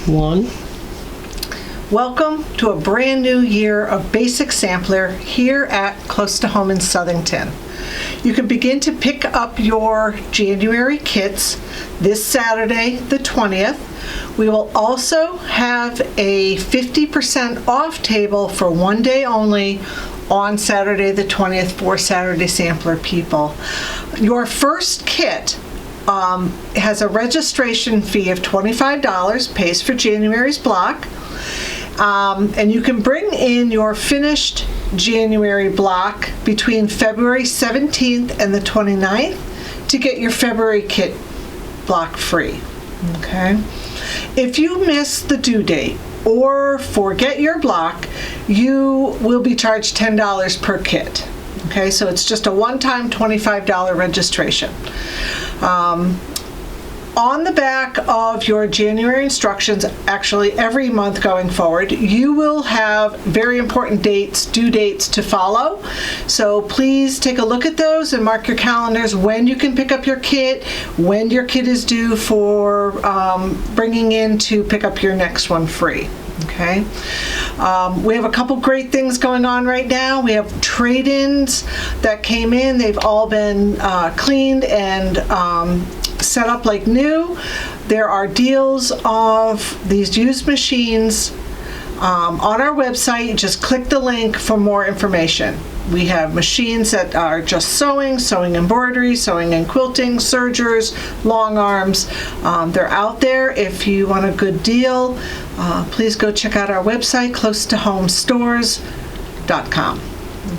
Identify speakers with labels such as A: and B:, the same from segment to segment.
A: 1.
B: Welcome to a brand new year of Basic Sampler here at Close to Home in Southington. You can begin to pick up your January kits this Saturday, the 20th. We will also have a 50% off table for one day only on Saturday, the 20th for Saturday Sampler people. Your first kit has a registration fee of $25, pays for January's block. And you can bring in your finished January block between February 17th and the 29th to get your February kit block free. Okay? If you miss the due date or forget your block, you will be charged $10 per kit. Okay, so it's just a one-time $25 registration. On the back of your January instructions, actually every month going forward, you will have very important dates, due dates to follow. So please take a look at those and mark your calendars when you can pick up your kit, when your kit is due for bringing in to pick up your next one free. Okay, we have a couple great things going on right now. We have trade-ins that came in. They've all been cleaned and set up like new. There are deals of these used machines on our website. Just click the link for more information. We have machines that are just sewing embroidery, sewing and quilting, sergers, long arms. They're out there. If you want a good deal, please go check out our website, closetohomestores.com.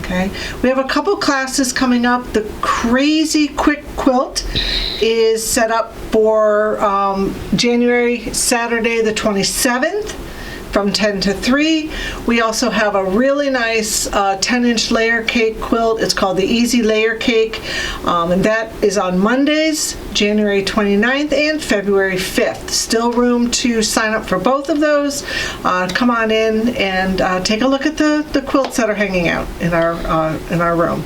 B: Okay, we have a couple classes coming up. The Crazy Quick Quilt is set up for January, Saturday the 27th from 10 to 3. We also have a really nice 10-inch layer cake quilt. It's called the Easy Layer Cake, and that is on Mondays, January 29th and February 5th. Still room to sign up for both of those. Come on in and take a look at the quilts that are hanging out in our room.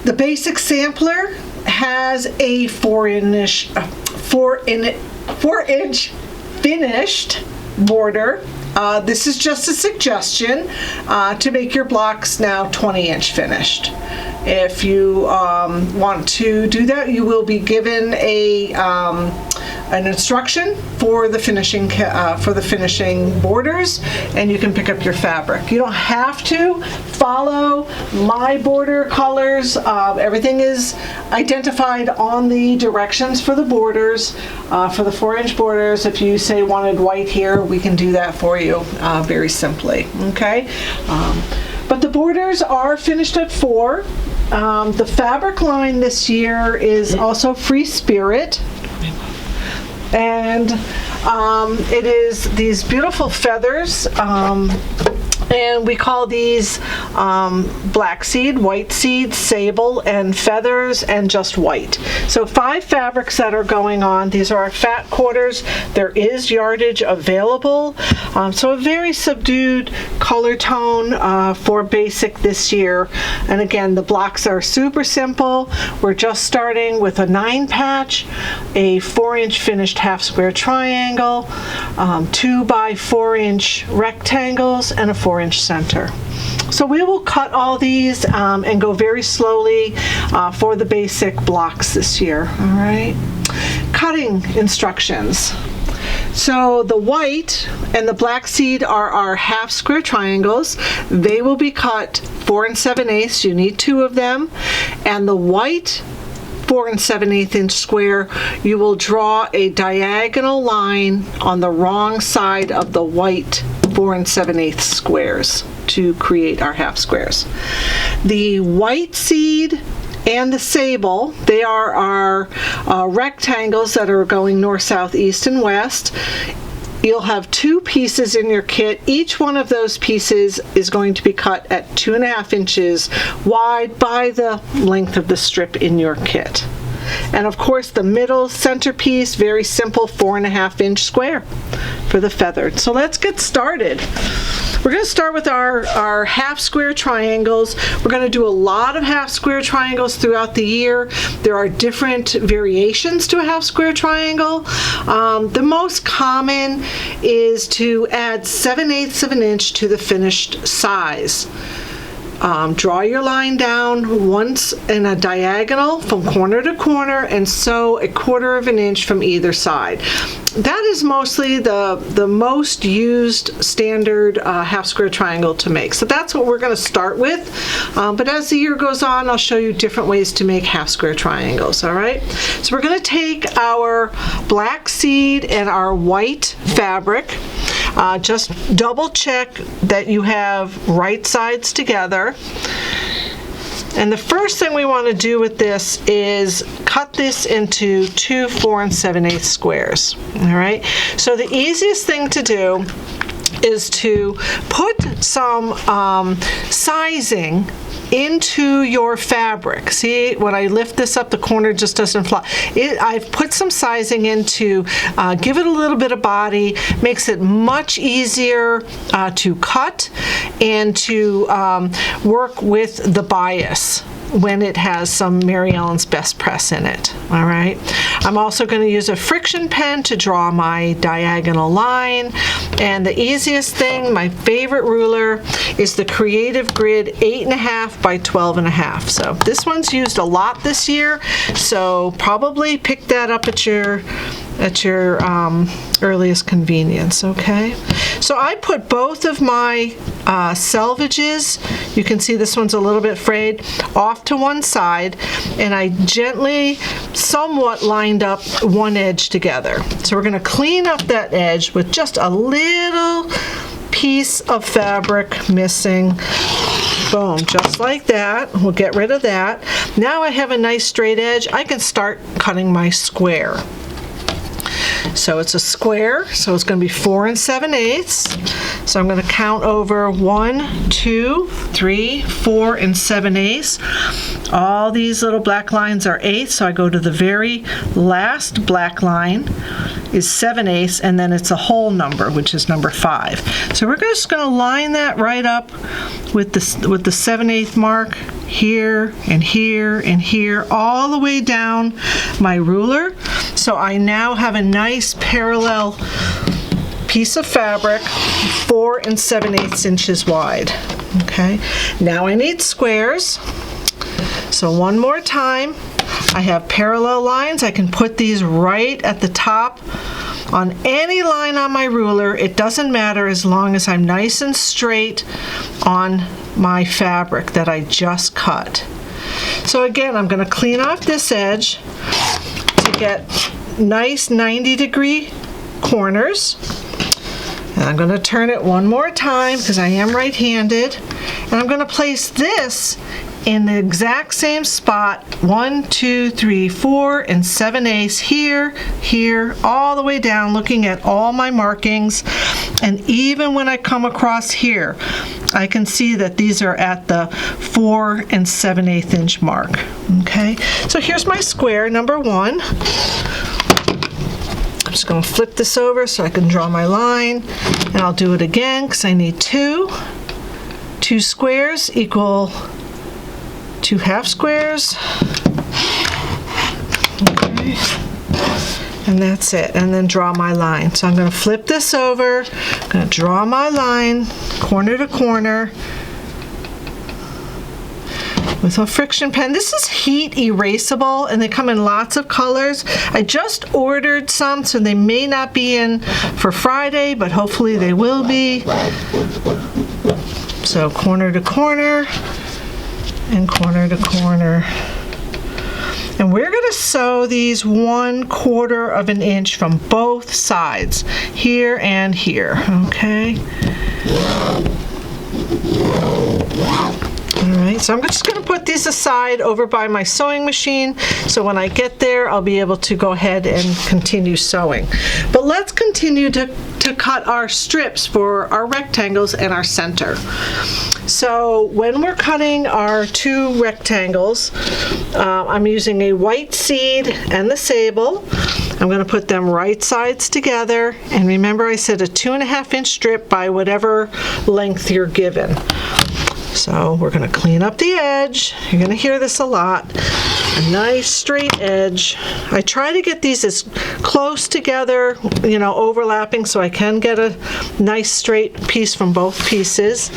B: The Basic Sampler has a 4-inch finished border. This is just a suggestion to make your blocks now 20-inch finished. If you want to do that, you will be given an instruction for the finishing borders, and you can pick up your fabric. You don't have to follow my border colors. Everything is identified on the directions for the borders, for the 4-inch borders. If you say wanted white here, we can do that for you very simply. Okay, but the borders are finished at 4. The fabric line this year is also Free Spirit. And it is these beautiful feathers, and we call these black seed, white seed, sable, and feathers, and just white. So 5 fabrics that are going on. These are our fat quarters. There is yardage available. So a very subdued color tone for basic this year. And again, the blocks are super simple. We're just starting with a 9 patch, a 4-inch finished half square triangle, 2 by 4-inch rectangles, and a 4-inch center. So we will cut all these and go very slowly for the basic blocks this year. All right. Cutting instructions. So the white and the black seed are our half square triangles. They will be cut 4 7/8. You need 2 of them. And the white 4 7/8 inch square, you will draw a diagonal line on the wrong side of the white 4 7/8 squares to create our half squares. The white seed and the sable, they are our rectangles that are going north, south, east, and west. You'll have 2 pieces in your kit. Each one of those pieces is going to be cut at 2.5 inches wide by the length of the strip in your kit. And of course the middle centerpiece, very simple 4.5 inch square for the feathered. So let's get started. we're going to start with our half square triangles. We're going to do a lot of half square triangles throughout the year. There are different variations to a half square triangle. The most common is to add 7/8 of an inch to the finished size. Draw your line down once in a diagonal from corner to corner and sew 1/4 of an inch from either side. That is mostly the most used standard half square triangle to make. So that's what we're going to start with. But as the year goes on, I'll show you different ways to make half square triangles, all right? So we're going to take our black seed and our white fabric. Just double check that you have right sides together. And the first thing we want to do with this is cut this into 2 4 7/8 squares. All right. So the easiest thing to do is to put some sizing into your fabric. See, when I lift this up, the corner just doesn't fly. I've put some sizing in to give it a little bit of body, makes it much easier to cut and to work with the bias when it has some Mary Ellen's Best Press in it, all right? I'm also going to use a friction pen to draw my diagonal line, and the easiest thing, my favorite ruler, is the Creative Grid 8.5 by 12.5. So this one's used a lot this year, so probably pick that up at your earliest convenience, okay? So I put both of my selvages, you can see this one's a little bit frayed, off to one side, and I gently, somewhat lined up one edge together. So we're going to clean up that edge with just a little piece of fabric missing. Boom, just like that. We'll get rid of that. Now I have a nice straight edge. I can start cutting my square. So it's a square, so it's going to be 4 7/8. So I'm going to count over 1, 2, 3, 4 7/8. All these little black lines are 8, so I go to the very last black line is 7/8, and then it's a whole number, which is number 5. So we're just going to line that right up with the 7/8 mark here and here and here, all the way down my ruler. So I now have a nice parallel piece of fabric, 4 7/8 inches wide. Okay, now I need squares. So one more time, I have parallel lines. I can put these right at the top on any line on my ruler. It doesn't matter as long as I'm nice and straight on my fabric that I just cut. So again, I'm going to clean off this edge to get nice 90-degree corners. And I'm going to turn it one more time because I am right-handed. And I'm going to place this in the exact same spot, 1, 2, 3, 4 7/8 here, here, all the way down, looking at all my markings. And even when I come across here, I can see that these are at the 4 7/8 inch mark. Okay, so here's my square number 1. I'm just going to flip this over so I can draw my line, and I'll do it again because I need 2. 2 squares equal 2 half squares. Okay. And that's it. And then draw my line. So I'm going to flip this over. I'm going to draw my line corner to corner with a friction pen. This is heat erasable, and they come in lots of colors. I just ordered some, so they may not be in for Friday, but hopefully they will be. So corner to corner and corner to corner. And we're going to sew these 1/4 of an inch from both sides, here and here, okay? All right, so I'm just going to put these aside over by my sewing machine, so when I get there, I'll be able to go ahead and continue sewing. But let's continue to cut our strips for our rectangles and our center. So when we're cutting our 2 rectangles, I'm using a white seed and the sable. I'm going to put them right sides together, and remember I said a 2.5 inch strip by whatever length you're given. So we're going to clean up the edge. You're going to hear this a lot. A nice straight edge. I try to get these as close together, you know, overlapping, so I can get a nice straight piece from both pieces.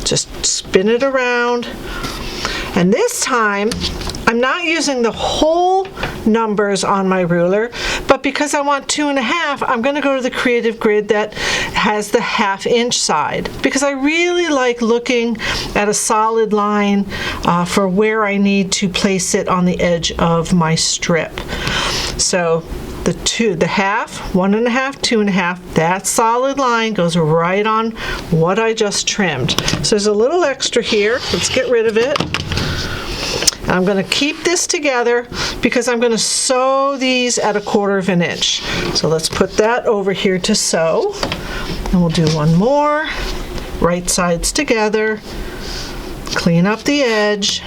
B: Just spin it around. And this time, I'm not using the whole numbers on my ruler, but because I want 2.5, I'm going to go to the Creative Grid that has the 1/2 inch side, because I really like looking at a solid line for where I need to place it on the edge of my strip. So the 1/2, 1.5, 2.5, that solid line goes right on what I just trimmed. So there's a little extra here. Let's get rid of it. I'm going to keep this together because I'm going to sew these at 1/4 inch. So let's put that over here to sew. And we'll do one more. Right sides together. Clean up the edge.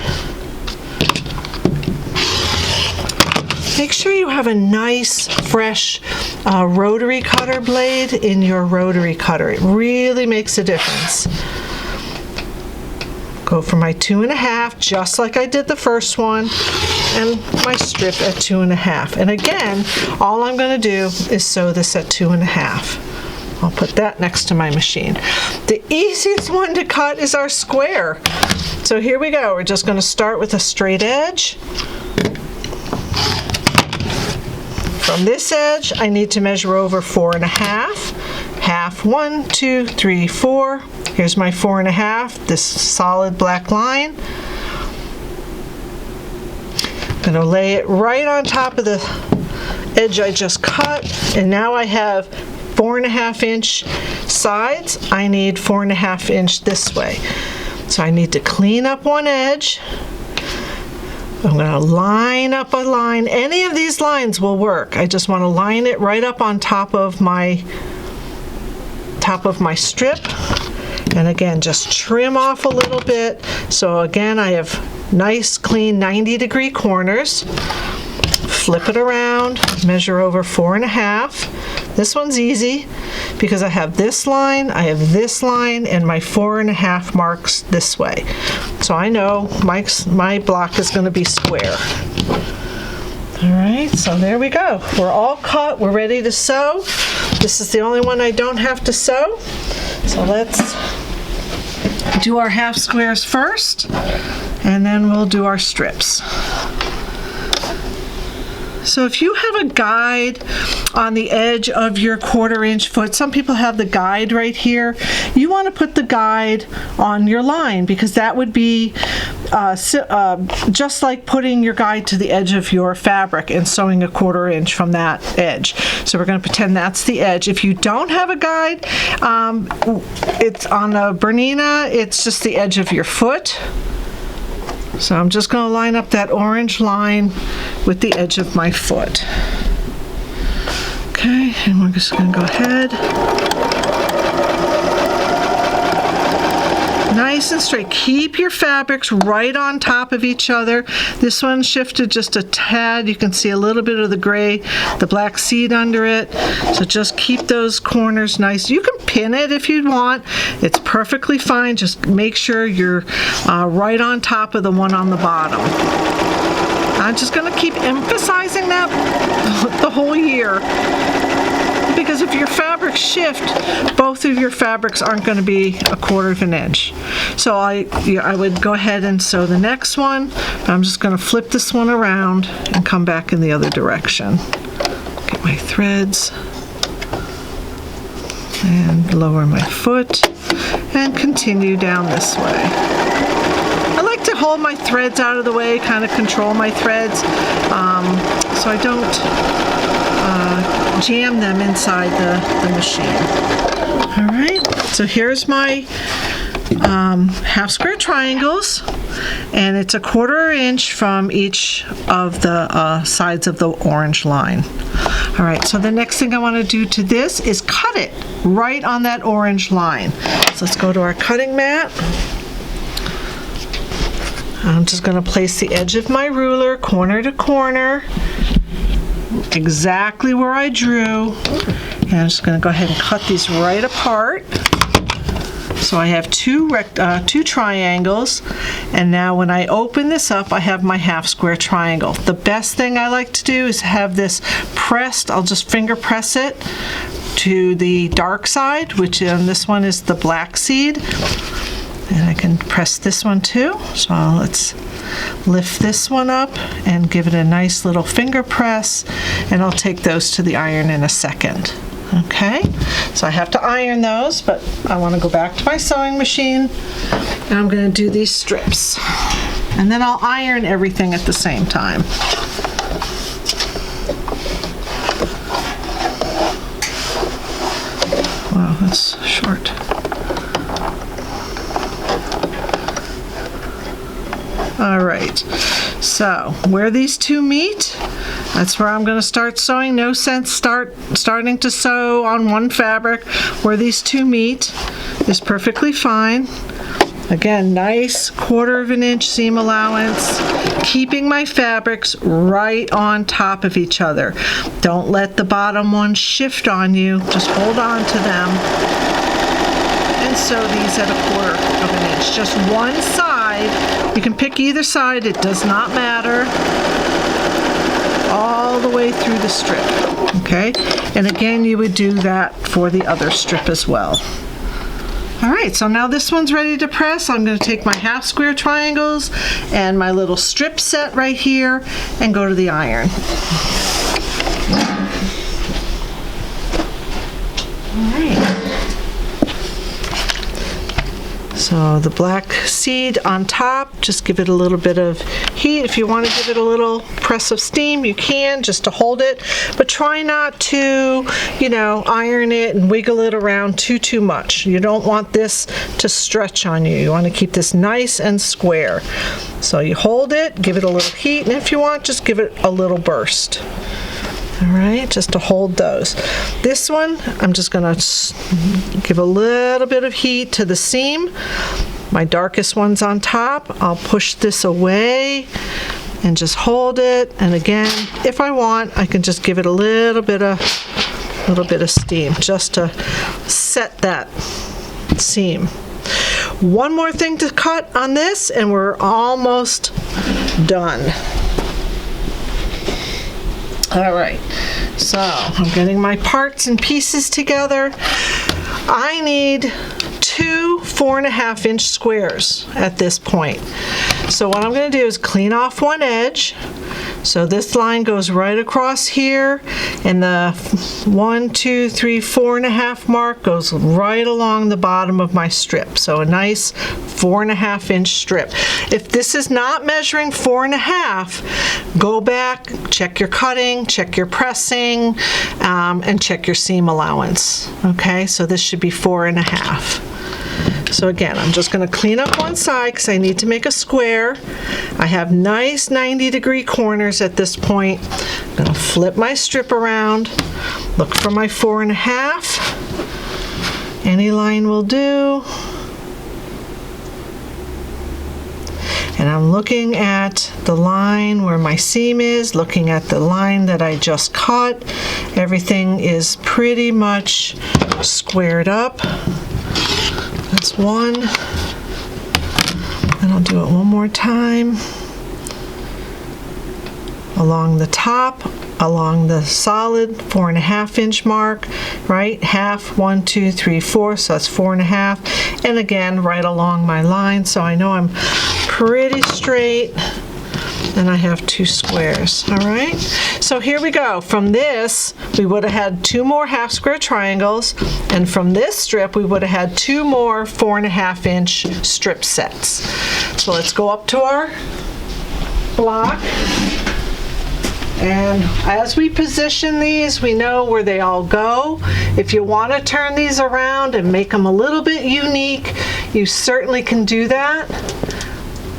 B: Make sure you have a nice, fresh rotary cutter blade in your rotary cutter. It really makes a difference. Go for my 2.5, just like I did the first one, and my strip at 2.5. And again, all I'm going to do is sew this at 2.5. I'll put that next to my machine. The easiest one to cut is our square. So here we go. We're just going to start with a straight edge. From this edge, I need to measure over 4.5. Half, 1, 2, 3, 4. Here's my 4.5, this solid black line. I'm going to lay it right on top of the edge I just cut, and now I have 4.5 inch sides. I need 4.5 inch this way. So I need to clean up one edge. I'm going to line up a line. Any of these lines will work. I just want to line it right up on top of my strip. And again, just trim off a little bit. So again, I have nice, clean 90-degree corners. Flip it around, measure over 4.5. This one's easy because I have this line, I have this line, and my 4.5 marks this way. So I know my block is going to be square. All right, so there we go. We're all cut, we're ready to sew. This is the only one I don't have to sew. So let's do our half squares first, and then we'll do our strips. So if you have a guide on the edge of your 1/4 inch foot, some people have the guide right here, you want to put the guide on your line because that would be just like putting your guide to the edge of your fabric and sewing a 1/4 inch from that edge. So we're going to pretend that's the edge. If you don't have a guide, it's on a Bernina, it's just the edge of your foot. So I'm just going to line up that orange line with the edge of my foot. Okay, and we're just going to go ahead. Nice and straight. Keep your fabrics right on top of each other. This one shifted just a tad. You can see a little bit of the gray, the black seed under it. So just keep those corners nice. You can pin it if you want. It's perfectly fine. Just make sure you're right on top of the one on the bottom. I'm just going to keep emphasizing that the whole year. Because if your fabrics shift, both of your fabrics aren't going to be 1/4 inch. So I would go ahead and sew the next one. I'm just going to flip this one around and come back in the other direction. Get my threads and lower my foot and continue down this way. I like to hold my threads out of the way, kind of control my threads, so I don't jam them inside the machine. All right, so here's my half square triangles, and it's 1/4 inch from each of the sides of the orange line. All right, so the next thing I want to do to this is cut it right on that orange line. So let's go to our cutting mat. I'm just going to place the edge of my ruler corner to corner exactly where I drew. And I'm just going to go ahead and cut these right apart. So I have two triangles, and now when I open this up, I have my half square triangle. The best thing I like to do is have this pressed. I'll just finger press it to the dark side, which in this one is the black seed. And I can press this one too. So let's lift this one up and give it a nice little finger press, and I'll take those to the iron in a second. Okay, so I have to iron those, but I want to go back to my sewing machine, and I'm going to do these strips. And then I'll iron everything at the same time. Wow, that's short. All right, so where these two meet, that's where I'm going to start sewing. No sense starting to sew on one fabric. Where these two meet is perfectly fine. Again, nice 1/4 inch seam allowance, keeping my fabrics right on top of each other. Don't let the bottom one shift on you. Just hold on to them and sew these at 1/4 inch. Just one side. You can pick either side, it does not matter. All the way through the strip, okay? And again, you would do that for the other strip as well. All right, so now this one's ready to press. I'm going to take my half square triangles and my little strip set right here and go to the iron. All right. So the black seed on top, just give it a little bit of heat. If you want to give it a little press of steam, you can, just to hold it. But try not to, iron it and wiggle it around too much. You don't want this to stretch on you. You want to keep this nice and square. So you hold it, give it a little heat, and if you want, just give it a little burst. All right, just to hold those. This one, I'm just gonna give a little bit of heat to the seam. My darkest one's on top. I'll push this away and just hold it. And again, if I want, I can just give it a little bit of steam just to set that seam. One more thing to cut on this, and we're almost done. All right, so I'm getting my parts and pieces together. I need 2 4.5 inch squares at this point. So what I'm going to do is clean off one edge. So this line goes right across here, and the 1, 2, 3, 4.5 mark goes right along the bottom of my strip. So a nice 4.5 inch strip. If this is not measuring 4.5, go back, check your cutting, check your pressing, and check your seam allowance. Okay, so this should be 4.5. So again, I'm just going to clean up one side because I need to make a square. I have nice 90-degree corners at this point. I'm going to flip my strip around, look for my 4.5. Any line will do. And I'm looking at the line where my seam is, looking at the line that I just cut. Everything is pretty much squared up. That's one. And I'll do it one more time. Along the top, along the solid 4.5 inch mark, right? Half, 1, 2, 3, 4, so that's 4.5. And again, right along my line, so I know I'm pretty straight. And I have 2 squares, all right? So here we go. From this, we would have had 2 more half square triangles, and from this strip, we would have had 2 more 4.5 inch strip sets. So let's go up to our block. And as we position these, we know where they all go. If you want to turn these around and make them a little bit unique, you certainly can do that.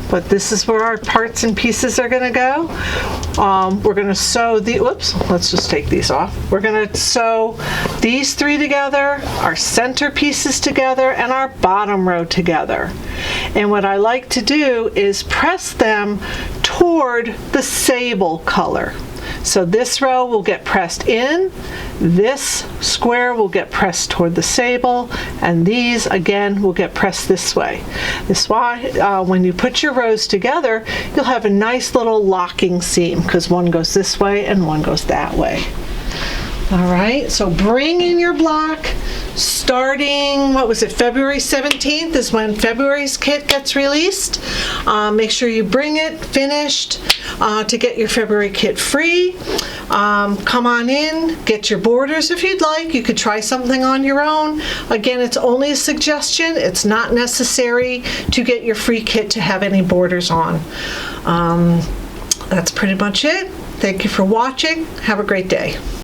B: But this is where our parts and pieces are going to go. We're going to sew the, whoops, let's just take these off. We're going to sew these 3 together, our center pieces together, and our bottom row together. And what I like to do is press them toward the sable color. So this row will get pressed in, this square will get pressed toward the sable, and these again will get pressed this way. This is why when you put your rows together, you'll have a nice little locking seam because one goes this way and one goes that way. All right, so bring in your block starting, what was it, February 17th is when February's kit gets released. Make sure you bring it finished to get your February kit free. Come on in, get your borders if you'd like. You could try something on your own. Again, it's only a suggestion. It's not necessary to get your free kit to have any borders on. That's pretty much it. Thank you for watching. Have a great day.